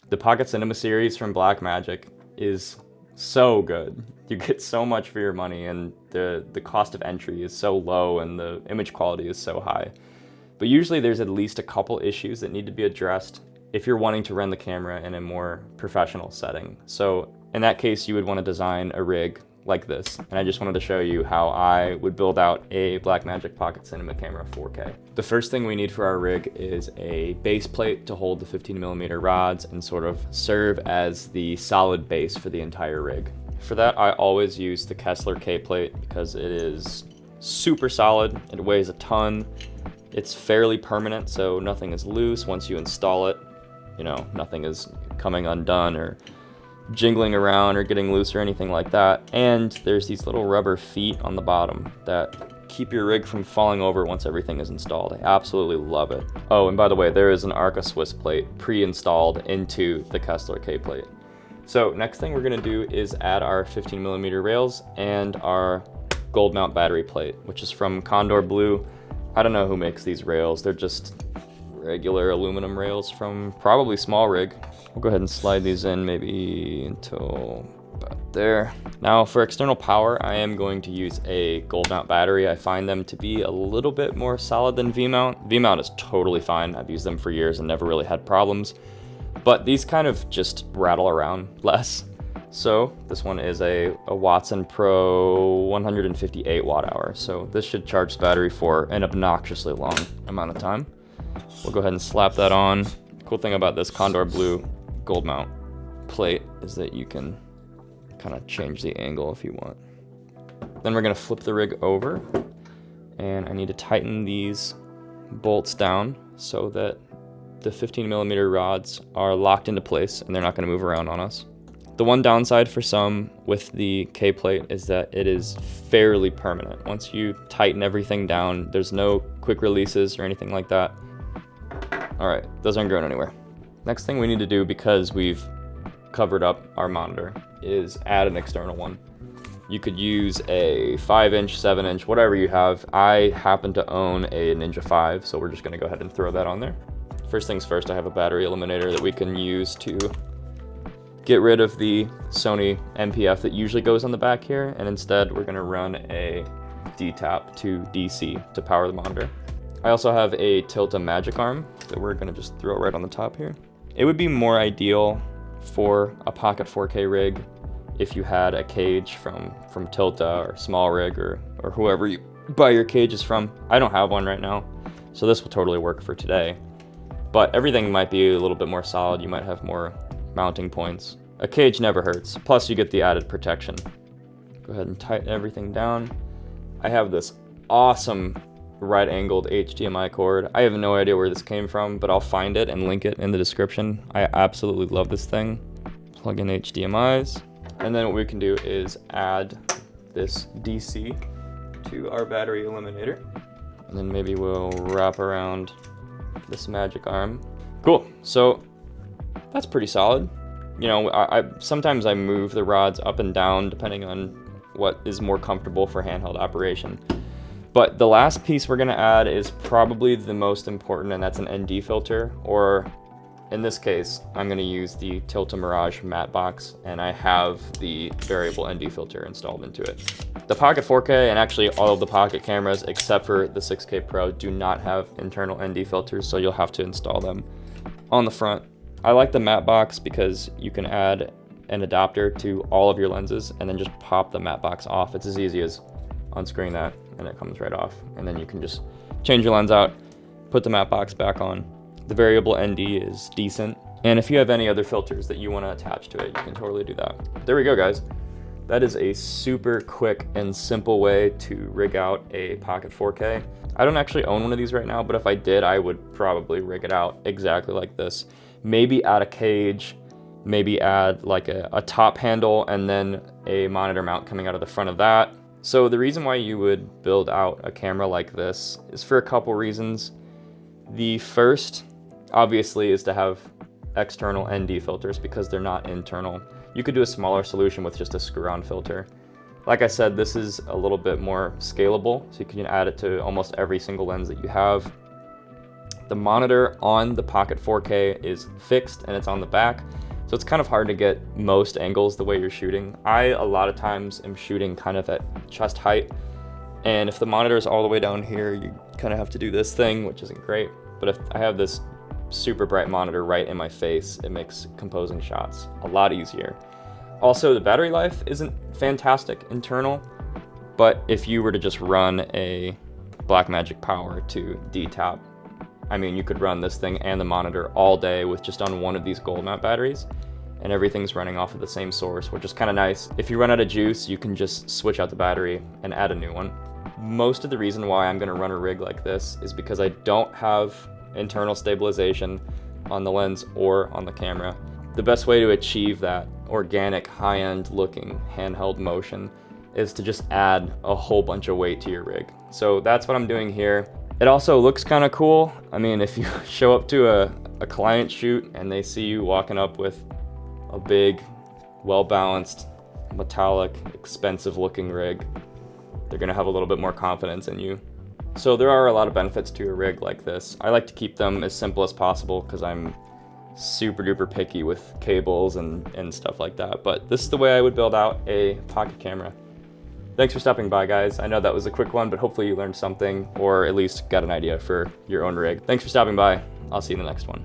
The Pocket Cinema series from Blackmagic is so good. You get so much for your money, and the cost of entry is so low and the image quality is so high. But usually there's at least a couple issues that need to be addressed if you're wanting to run the camera in a more professional setting. So in that case, you would want to design a rig like this. And I just wanted to show you how I would build out a Blackmagic Pocket Cinema camera 4K. The first thing we need for our rig is a base plate to hold the 15mm rods and sort of serve as the solid base for the entire rig. For that, I always use the Kessler K-plate because it is super solid, it weighs a ton, it's fairly permanent, so nothing is loose once you install it. You know, nothing is coming undone or jingling around or getting loose or anything like that. And there's these little rubber feet on the bottom that keep your rig from falling over once everything is installed. I absolutely love it. Oh, and by the way, there is an Arca Swiss plate pre-installed into the Kessler K-plate. So next thing we're gonna do is add our 15mm rails and our gold mount battery plate, which is from Condor Blue. I don't know who makes these rails. They're just regular aluminum rails from probably Small Rig. We'll go ahead and slide these in maybe until about there. Now for external power, I am going to use a gold mount battery. I find them to be a little bit more solid than V-mount. V-mount is totally fine. I've used them for years and never really had problems. But these kind of just rattle around less. So this one is a Watson Pro 158 watt hour. So this should charge the battery for an obnoxiously long amount of time. We'll go ahead and slap that on. Cool thing about this Condor Blue gold mount plate is that you can kind of change the angle if you want. Then we're gonna flip the rig over, and I need to tighten these bolts down so that the 15mm rods are locked into place and they're not gonna move around on us. The one downside for some with the K-plate is that it is fairly permanent. Once you tighten everything down, there's no quick releases or anything like that. All right, those aren't going anywhere. Next thing we need to do, because we've covered up our monitor, is add an external one. You could use a 5-inch, 7-inch, whatever you have. I happen to own a Ninja 5, so we're just gonna go ahead and throw that on there. First things first, I have a battery eliminator that we can use to get rid of the Sony MPF that usually goes on the back here, and instead we're gonna run a D-tap to DC to power the monitor. I also have a Tilta Magic Arm that we're gonna just throw right on the top here. It would be more ideal for a Pocket 4K rig if you had a cage from Tilta or Small Rig or whoever you buy your cages from. I don't have one right now, so this will totally work for today. But everything might be a little bit more solid. You might have more mounting points. A cage never hurts, plus you get the added protection. Go ahead and tighten everything down. I have this awesome right-angled HDMI cord. I have no idea where this came from, but I'll find it and link it in the description. I absolutely love this thing. Plug in HDMIs, and then what we can do is add this DC to our battery eliminator, and then maybe we'll wrap around this Magic Arm. Cool, so that's pretty solid. You know, I sometimes I move the rods up and down depending on what is more comfortable for handheld operation. But the last piece we're gonna add is probably the most important, and that's an ND filter, or in this case, I'm gonna use the Tilta Mirage matte box, and I have the variable ND filter installed into it. The Pocket 4K, and actually all of the Pocket cameras except for the 6K Pro, do not have internal ND filters, so you'll have to install them on the front. I like the matte box because you can add an adapter to all of your lenses and then just pop the matte box off. It's as easy as unscrewing that and it comes right off. And then you can just change your lens out, put the matte box back on. The variable ND is decent. And if you have any other filters that you want to attach to it, you can totally do that. There we go, guys. That is a super quick and simple way to rig out a Pocket 4K. I don't actually own one of these right now, but if I did, I would probably rig it out exactly like this. Maybe add a cage, maybe add like a top handle and then a monitor mount coming out of the front of that. So the reason why you would build out a camera like this is for a couple reasons. The first, obviously, is to have external ND filters because they're not internal. You could do a smaller solution with just a screw-on filter. Like I said, this is a little bit more scalable, so you can add it to almost every single lens that you have. The monitor on the Pocket 4K is fixed and it's on the back, so it's kind of hard to get most angles the way you're shooting. I, a lot of times, am shooting kind of at chest height, and if the monitor is all the way down here, you kind of have to do this thing, which isn't great. But if I have this super bright monitor right in my face, it makes composing shots a lot easier. Also, the battery life isn't fantastic internal, but if you were to just run a Blackmagic Power to D-Tap, I mean, you could run this thing and the monitor all day with just on one of these gold mount batteries, and everything's running off of the same source, which is kind of nice. If you run out of juice, you can just switch out the battery and add a new one. Most of the reason why I'm going to run a rig like this is because I don't have internal stabilization on the lens or on the camera. The best way to achieve that organic, high-end looking handheld motion is to just add a whole bunch of weight to your rig. So that's what I'm doing here. It also looks kind of cool. I mean, if you show up to a client shoot and they see you walking up with a big, well-balanced, metallic, expensive-looking rig, they're gonna have a little bit more confidence in you. So there are a lot of benefits to a rig like this. I like to keep them as simple as possible because I'm super duper picky with cables and stuff like that. But this is the way I would build out a pocket camera. Thanks for stopping by, guys. I know that was a quick one, but hopefully you learned something or at least got an idea for your own rig. Thanks for stopping by. I'll see you in the next one.